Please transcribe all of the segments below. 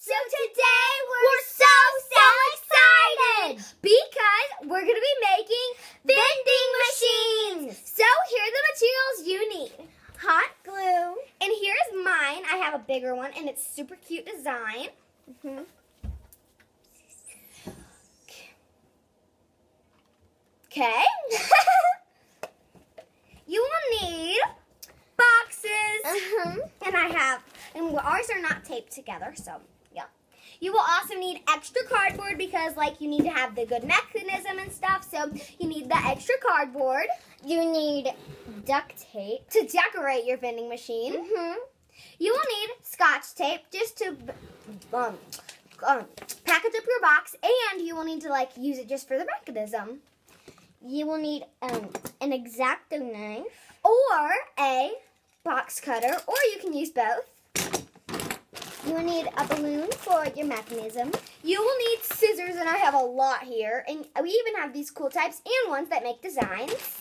So today we're so excited because we're going to be making vending machines. So here are the materials you need. Hot glue. And here's mine. I have a bigger one and it's super cute design. Okay. You will need boxes. And ours are not taped together, so yeah. You will also need extra cardboard because you need to have the good mechanism and stuff, so you need the extra cardboard. You need duct tape to decorate your vending machine. You will need Scotch tape just to package up your box, and you will need to use it just for the mechanism. You will need an X-Acto knife or a box cutter, or you can use both. You will need a balloon for your mechanism. You will need scissors, and I have a lot here. And we even have these cool types and ones that make designs.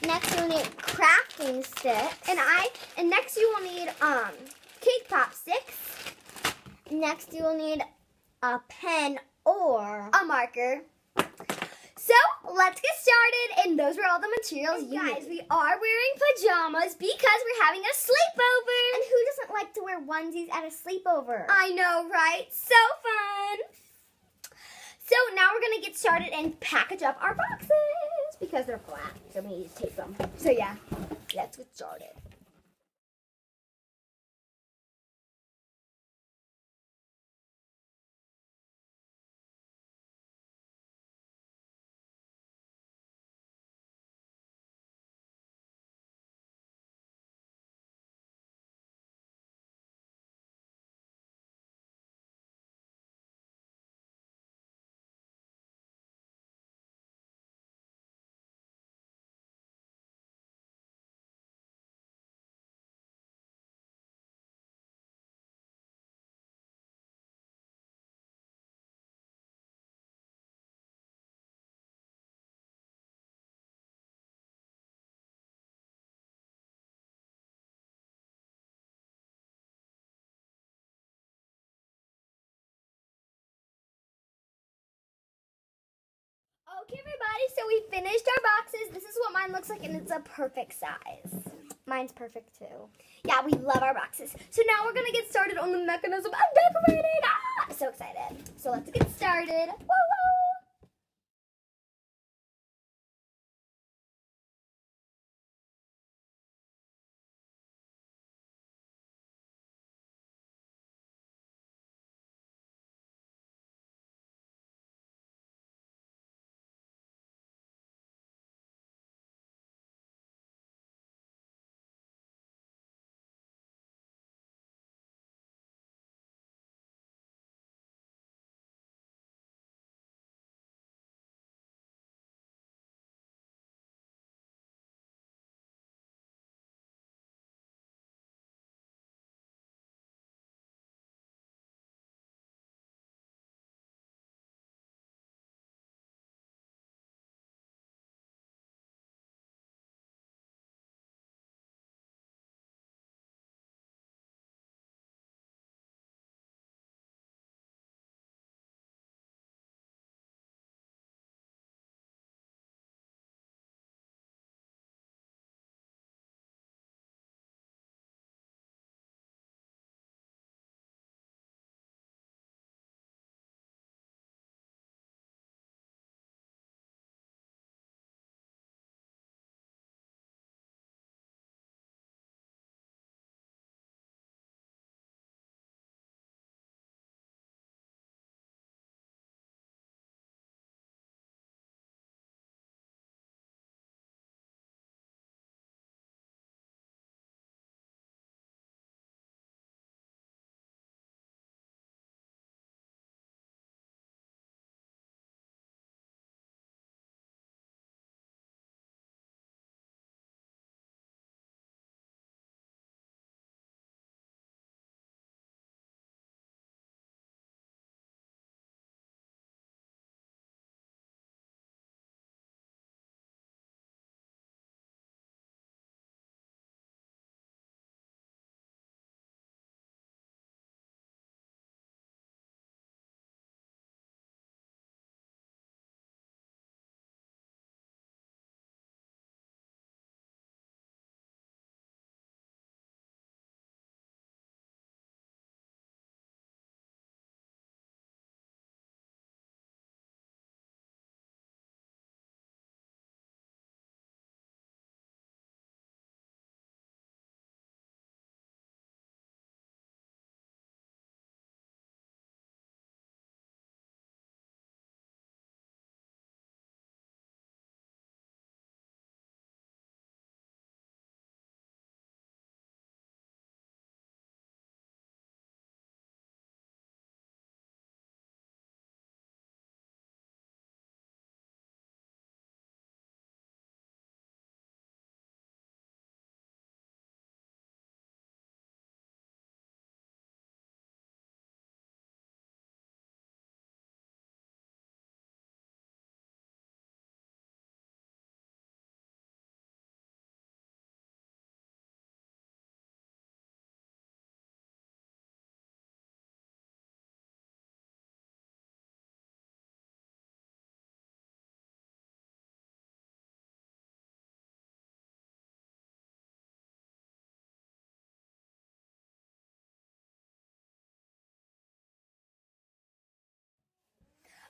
Next, you will need crafting sticks. And next you will need cake pop sticks. Next, you will need a pen or a marker. So, let's get started, and those were all the materials you need. Guys, we are wearing pajamas because we're having a sleepover. And who doesn't like to wear onesies at a sleepover? I know, right? So fun. So, now we're going to get started and package up our boxes because they're flat, so we need to tape them. So, yeah, let's get started. Okay, everybody, so we finished our boxes. This is what mine looks like, and it's a perfect size. Mine's perfect, too. Yeah, we love our boxes. So now we're going to get started on the mechanism and decorating. I'm so excited. So let's get started. Woo, woo.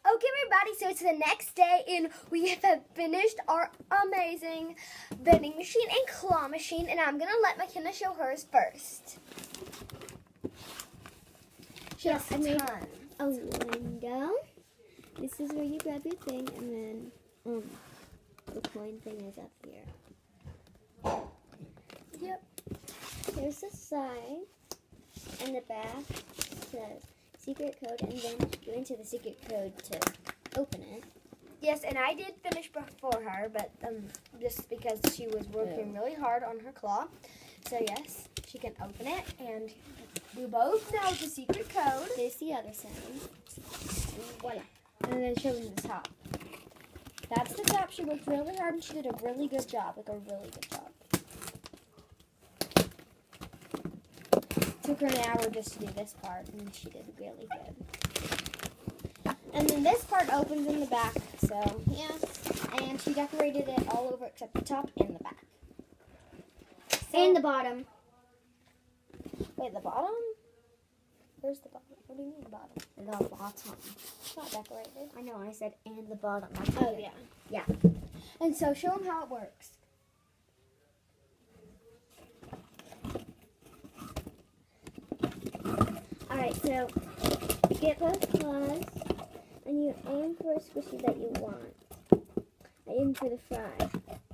Okay, everybody, so it's the next day, and we have finished our amazing vending machine and claw machine, and I'm going to let Makena show hers first. Yes, I made a window. This is where you grab your thing, and then the coin thing is up here. Yep. Here's the side, and the back says secret code, and then you enter the secret code to open it. Yes, and I did finish before her, but just because she was working really hard on her claw. So yes, she can open it, and we both know the secret code. There's the other side. Voila. And then show me the top. That's the top. She worked really hard, and she did a really good job. Like a really good job. Took her an hour just to do this part, and she did really good. And then this part opens in the back, so yeah. And she decorated it all over except the top and the back. So, And the bottom. wait, the bottom? Where's the bottom? What do you mean the bottom? The bottom. It's not decorated. I know, I said and the bottom. Oh, yeah. Yeah. And so show them how it works. Alright, so you get both claws, and you aim for a squishy that you want. I aim for the fry.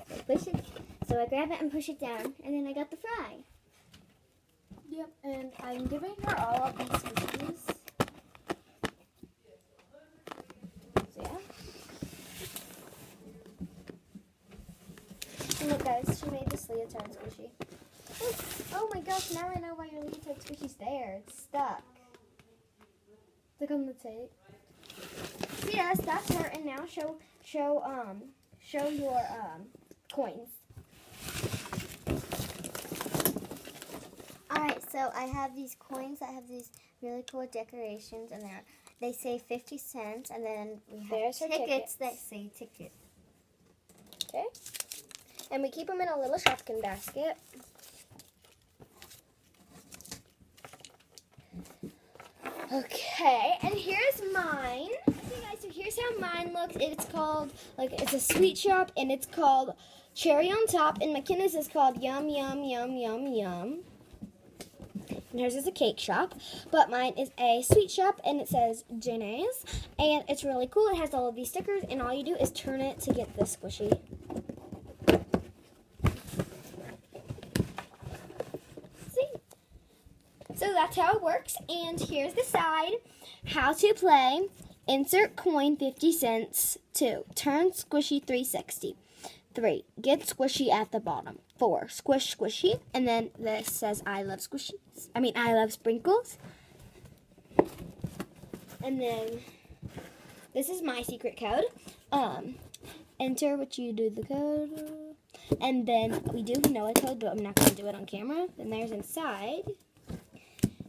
So push it. So I grab it and push it down, and then I got the fry. Yep, and I'm giving her all of these squishies. So yeah. And look guys, she made this leotard squishy. Oh my gosh, now I know why your leotard squishy's there. It's stuck. Look on the tape. So yes, that's her, and now show your coins. Alright, so I have these coins that have these really cool decorations, and they say 50 cents, and then we have There's her tickets that say ticket. Okay. And we keep them in a little Shopkin basket. Okay, and here's mine. Okay guys, so here's how mine looks. It's called, it's a sweet shop, and it's called Cherry on Top, and Makena's is called Yum Yum Yum Yum Yum. And hers is a cake shop, but mine is a sweet shop, and it says Jeanne's, and it's really cool. It has all of these stickers, and all you do is turn it to get the squishy. See? So that's how it works, and here's the side. How to play. Insert coin 50 cents. 2. Turn squishy 360. 3. Get squishy at the bottom. 4. Squish squishy. And then this says I love squishies. I love sprinkles. And then this is my secret code. Enter what you do the code. And then we do know a code, but I'm not going to do it on camera. Then there's inside.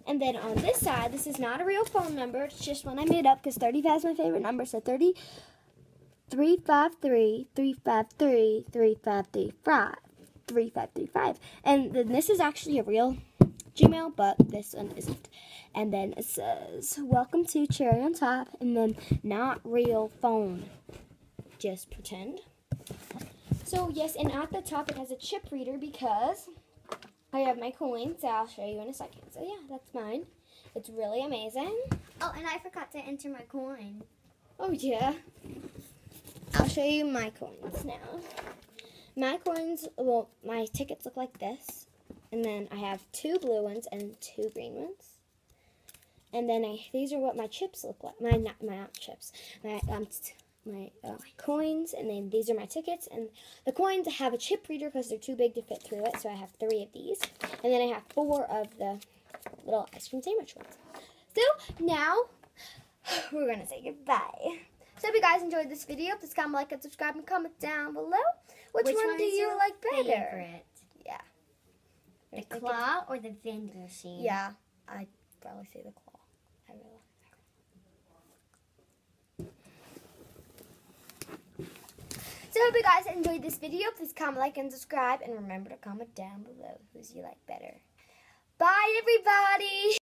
And then on this side, this is not a real phone number. It's just one I made up because 35 is my favorite number. So 353-353-353-3535. And then this is actually a real Gmail, but this one isn't. And then it says, welcome to Cherry on Top. And then not real phone. Just pretend. So yes, and at the top it has a chip reader because I have my coins, so I'll show you in a second. So yeah, that's mine. It's really amazing. Oh, and I forgot to enter my coin. Oh yeah. I'll show you my coins now. My coins, well, my tickets look like this. And then I have 2 blue ones and 2 green ones. And then these are what my chips look like. Not chips. My coins, and then these are my tickets, and the coins have a chip reader because they're too big to fit through it, so I have 3 of these, and then I have 4 of the little ice cream sandwich ones. So now we're gonna say goodbye. So if you guys enjoyed this video, please comment, like, and subscribe, and comment down below which one do you like better. Favorite? Yeah, The claw or the vending machine? yeah, I'd probably say the claw. I really like. So I hope you guys enjoyed this video. Please comment, like, and subscribe. And remember to comment down below whose you like better. Bye, everybody.